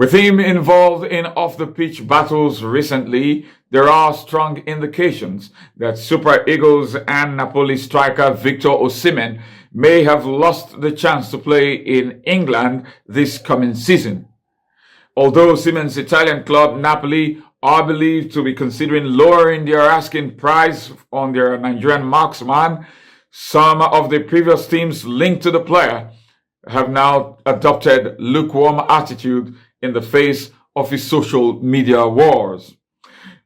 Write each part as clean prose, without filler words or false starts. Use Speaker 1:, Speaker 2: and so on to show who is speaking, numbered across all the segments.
Speaker 1: With him involved in off-the-pitch battles recently, there are strong indications that Super Eagles and Napoli striker Victor Osimhen may have lost the chance to play in England this coming season. Although Osimhen's Italian club Napoli are believed to be considering lowering their asking price on their Nigerian marksman, some of the previous teams linked to the player have now adopted lukewarm attitude in the face of his social media wars.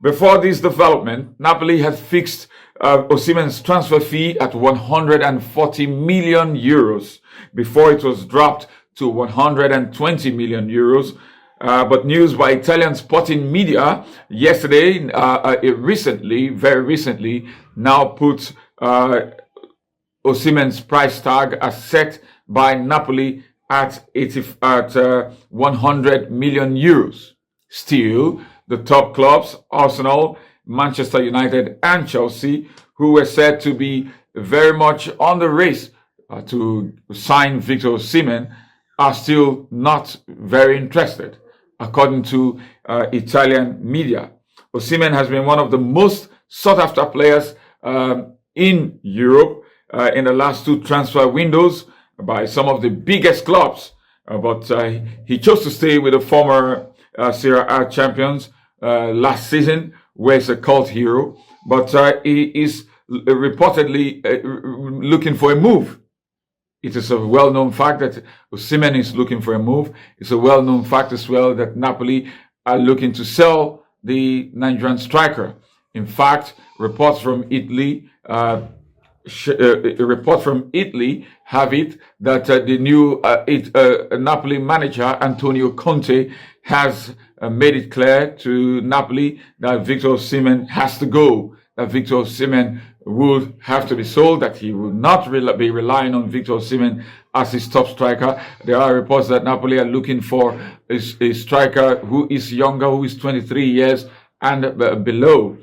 Speaker 1: Before this development, Napoli had fixed Osimhen's transfer fee at 140 million euros before it was dropped to 120 million euros. But news by Italian sporting media yesterday, very recently, now put Osimhen's price tag as set by Napoli at 100 million euros. Still, the top clubs, Arsenal, Manchester United and Chelsea, who were said to be very much on the race to sign Victor Osimhen, are still not very interested, according to Italian media. Osimhen has been one of the most sought-after players in Europe in the last two transfer windows by some of the biggest clubs, but he chose to stay with the former Serie A champions last season, where he's a cult hero, but he is reportedly looking for a move. It is a well-known fact that Osimhen is looking for a move. It's a well-known fact as well that Napoli are looking to sell the Nigerian striker. In fact, reports from Italy have it that the new Napoli manager Antonio Conte has made it clear to Napoli that Victor Osimhen has to go, that Victor Osimhen would have to be sold, that he will not be relying on Victor Osimhen as his top striker. There are reports that Napoli are looking for a striker who is younger, who is 23 years and below,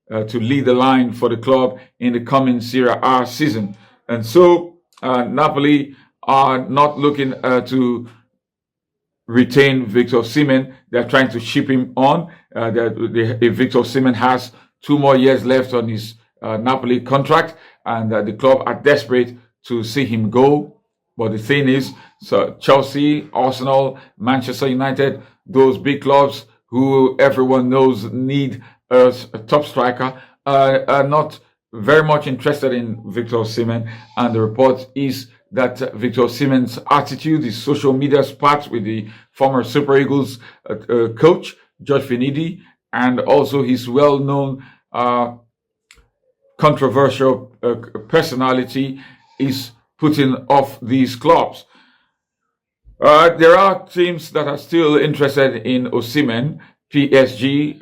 Speaker 1: to lead the line for the club in the coming Serie A season. And so Napoli are not looking to retain Victor Osimhen. They're trying to ship him on. Victor Osimhen has 2 more years left on his Napoli contract, and the club are desperate to see him go. But the thing is, so Chelsea, Arsenal, Manchester United, those big clubs who everyone knows need a top striker, are not very much interested in Victor Osimhen. And the report is that Victor Osimhen's attitude, his social media spat with the former Super Eagles coach, George Finidi, and also his well-known controversial personality is putting off these clubs. There are teams that are still interested in Osimhen. PSG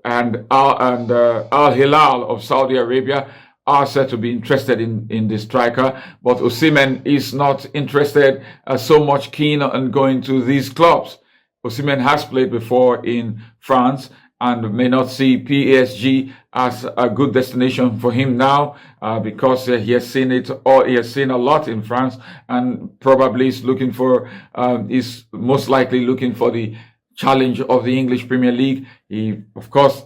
Speaker 1: and Al Hilal of Saudi Arabia are said to be interested in this striker, but Osimhen is not interested so much keen on going to these clubs. Osimhen has played before in France and may not see PSG as a good destination for him now because he has seen it, or he has seen a lot in France, and probably is looking for, is most likely looking for the challenge of the English Premier League. He, of course,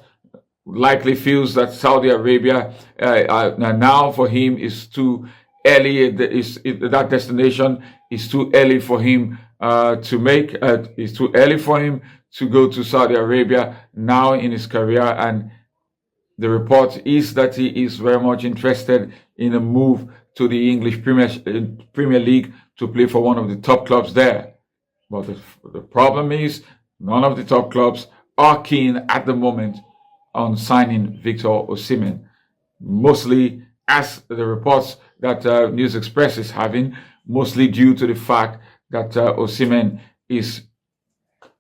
Speaker 1: likely feels that Saudi Arabia now for him is too early. That destination is too early for him to make. It's too early for him to go to Saudi Arabia now in his career, and the report is that he is very much interested in a move to the English Premier League to play for one of the top clubs there. But the problem is none of the top clubs are keen at the moment on signing Victor Osimhen, mostly, as the reports that News Express is having, mostly due to the fact that Osimhen is,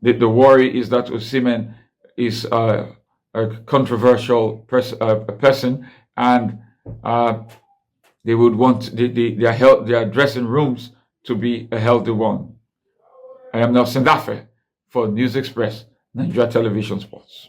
Speaker 1: the worry is that Osimhen is a controversial person, and they would want their dressing rooms to be a healthy one. I am Nelson Dafe for News Express, Nigeria Television Sports.